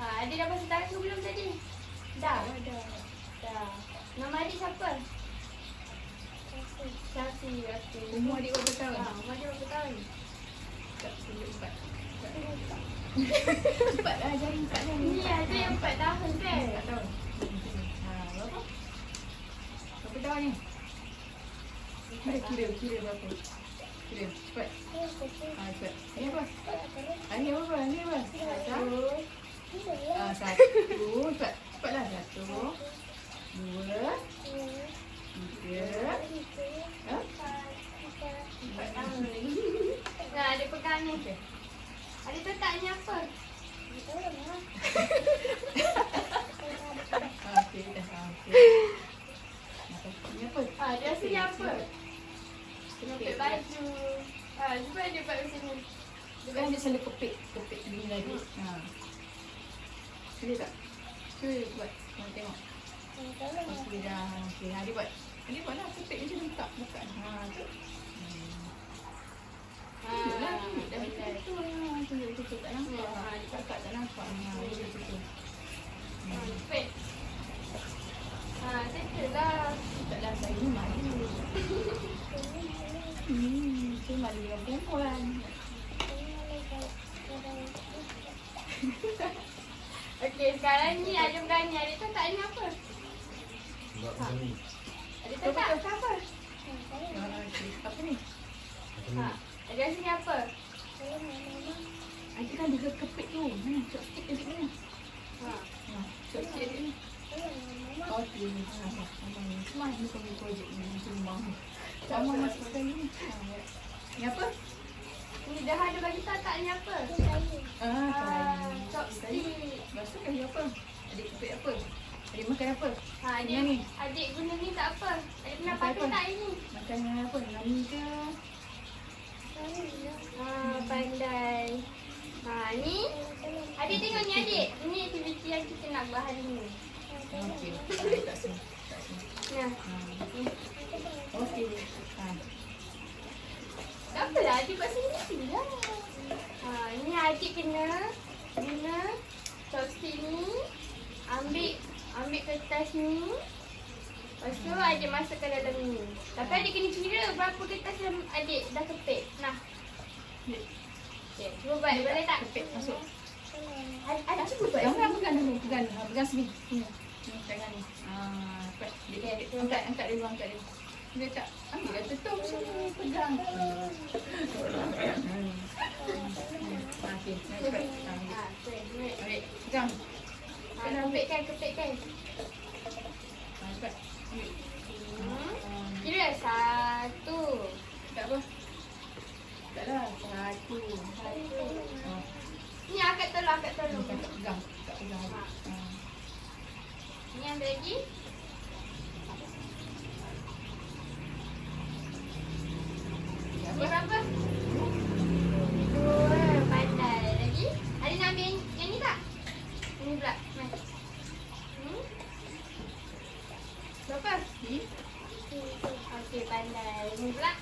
Adik dah basuh tangan ke belum tadi? Dah. Dah. Nama adik siapa? Syafi. Okey. Umur adik berapa tahun? Umur adik berapa tahun? Tak, 4. 4 lah, jari 4 dah ni. Ni ada yang 4 tahun kan? 4 tahun. Berapa? Berapa tahun ni? Kira berapa? Kira, cepat. Cepat. Ini apa? Ini apa? Ini apa? 1. Cepat. Cepatlah. 1, 2, 3. 4 tahun. Nah, adik pegang ni. Adik tahu tak ni apa? Okey, dah. Ini apa? Dia rasa ni apa? Kepit baju. Cuba adik buat macam ni. Kan dia selalu kepit begini lagi. Boleh tak? Cuba buat. Nak tengok. Okey dah. Okey, adik buat. Adik buatlah kepit macam ni buka. Tu. Tunjuk dah betul. Tunjuk tak nampak. Kakak tak nampak. Dia betul. Kepit. Settle lah. Taklah saya ni malu. Saya malu dengan perempuan. Okey, sekarang ni adik pegang ni. Adik tahu tak ni apa? Buat macam ni. Adik tahu tak apa? Apa ni? Adik rasa ni apa? Adik kan dia kepit tu. Mana? Chopstick adik mana? Chopstick adik ni. Oh, tu ni. Semua ni kami projek ni. Semua. Sama masuk sekali ni. Ni apa? Ni dah ada bagi tahu tak ni apa? Chopstick. Lepas tu kali apa? Adik kepit apa? Adik makan apa? Adik guna ni tak apa. Adik pernah Makan pakai apa? tak ini? Makan apa? Nani ke? Pandai. Ni. Adik tengok ni adik. Ini aktiviti yang kita nak buat hari ni. Okey. Adik tak semua. Nah. Okey. Tak apalah, adik buat sendiri lah. Ni adik kena guna chopstick ni. Ambil kertas ni. Lepas tu adik masukkan dalam ni. Tapi adik kena kira berapa kertas yang adik dah kepit. Nah. Okay, cuba buat. Boleh tak? Kepit masuk. Adik cuba buat. Jangan pegang dulu. Pegang sini. Sini. Tangan ni. Cepat. Angkat dulu. Dia tak ambil dah tutup sini. Pegang. Okey. Cepat. Ambil. Pegang. Kepitkan. Cepat. Ambil. Kira 1. Tak apa. Taklah. 1. Ni angkat tolong. Pegang. Tak pegang. Ni ambil lagi. Ni berapa? 2. Pandai. Lagi? Adik nak ambil yang ni tak? Yang ni pula. Berapa? Ni. Okey, pandai. Ni pula.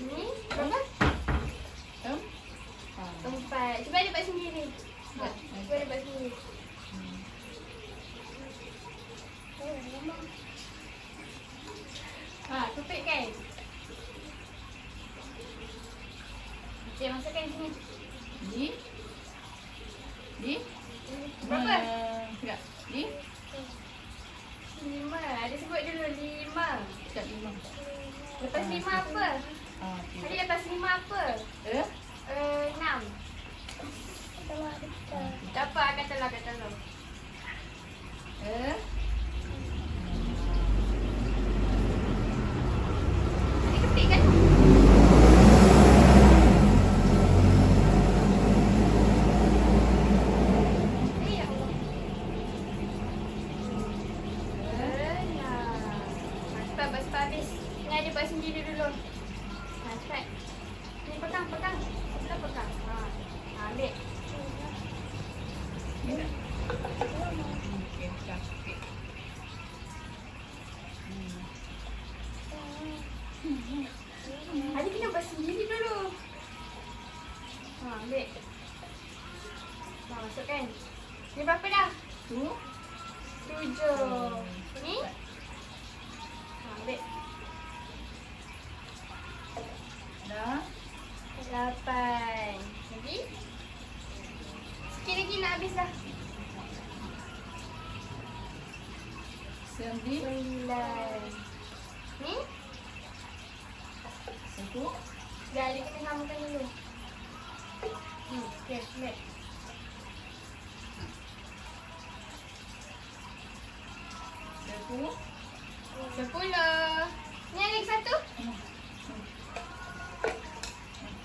Ni berapa? 4. Cuba adik buat sendiri. Cuba adik buat sendiri. Kepit kan? Okey, masukkan sini. Ni. Berapa? Enggak. Ni. 5. Ada sebut dulu 5. Tak 5. Lepas 5 apa? Okey. Tadi lepas 5 apa? 6. Tak apa, akan tolong. Adik kepit kan? Ya Allah. 6. Cepat habis. Ni adik buat sendiri dulu. Cepat. kan? Ni berapa dah? Tu. 7. Ni? Ambil. Dah. 8. Lagi? Sikit lagi nak habis dah. 9. Ni? Satu. Dah, dia kena samakan dulu. Okay, ambil. 10. Ni ada lagi satu?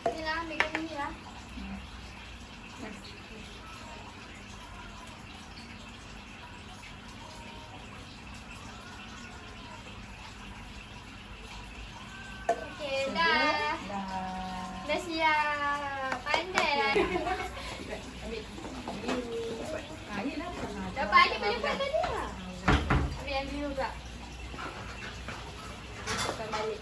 Ni lah, ambil kat sini lah. Okay, dah. Dah siap. Pandai lah. Dapat adik boleh buat tadi lah. Ambil yang biru pula. Masukkan balik.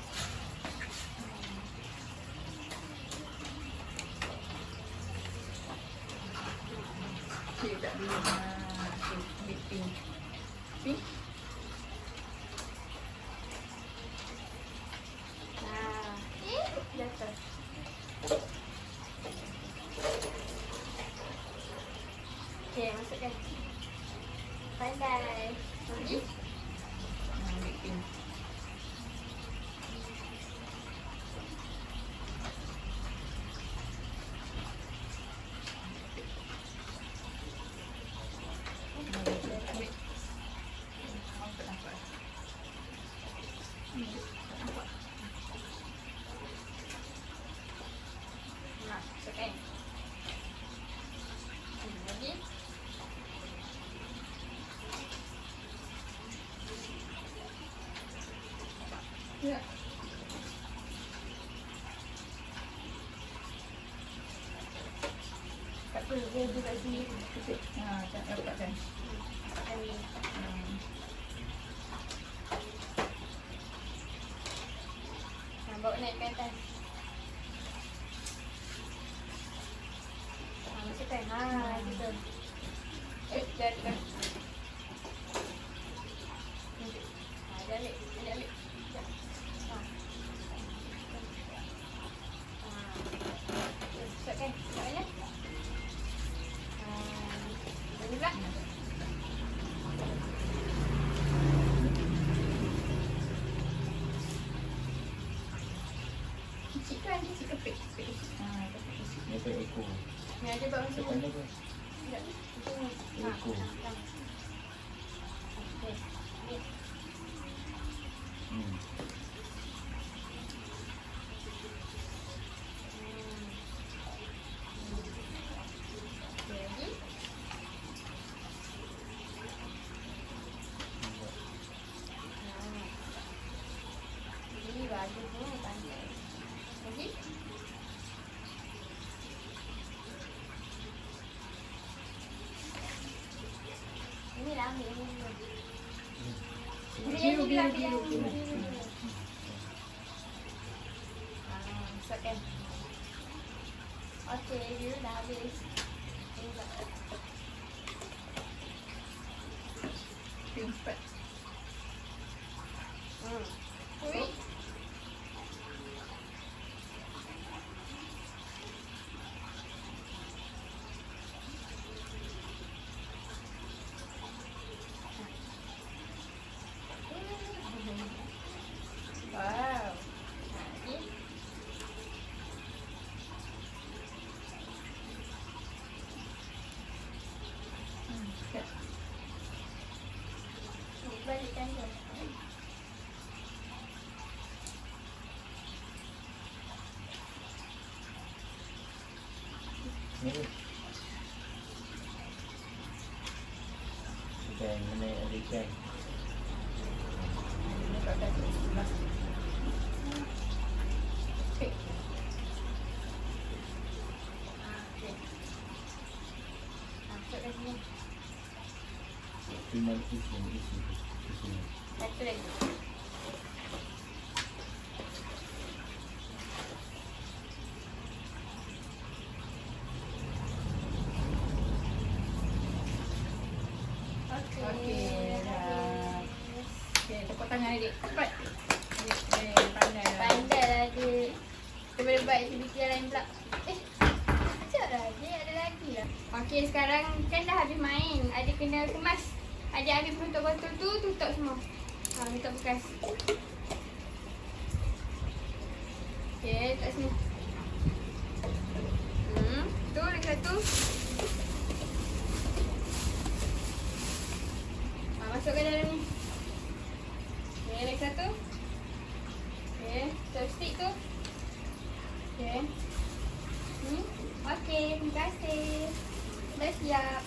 Okey, tak dulu. Ambil pink. Pink. Jatuh. Okay, masukkan. Pandai. Lagi? Ambil pink. Masukkan. Lagi? Ya. Tak apa, dia duduk kat sini. Tak dapat kan. Masukkan ni. Bawa naik ke atas. Masukkan. Gitu. Dah. Dia ambil. Dia ambil. Sekejap. Masukkan. Sekejap banyak. Ini pula. Kecil kan? Kecil kepik. Ni tu ekor. Ni ada bawa Tekan sini. dia tu. Sekejap. Sini. Ekor. Okey. Ni. Hmm. Okey, lagi. Ini bagus ni, pandai. Lagi. Ini lah, ambil ini dulu. Biru. Masukkan. Okey, biru dah habis. Ini pula. Pink 4. Ini. Wow. Ini. Balikkan dia. Ni. Ikan, mana ada ikan? Kat atas sebelah. Pink. Okey. Masukkan sini. Cuma isi. Satu lagi. Okey, dah. Okey, tepuk tangan adik. Cepat. Adik, pandai lah. Pandai lah adik. Daripada buat aktiviti yang lain pula. Sekejap lah adik, ada lagi lah. Okey, sekarang kan dah habis main. Adik kena kemas. Adik ambil botol-botol tu, tutup semua. Tutup bekas. Okey, kat sini. Tu lagi satu. Masukkan dalam ni. Okey, lagi satu. Okey, chopstick tu. Okey. Okey, terima kasih. Dah siap.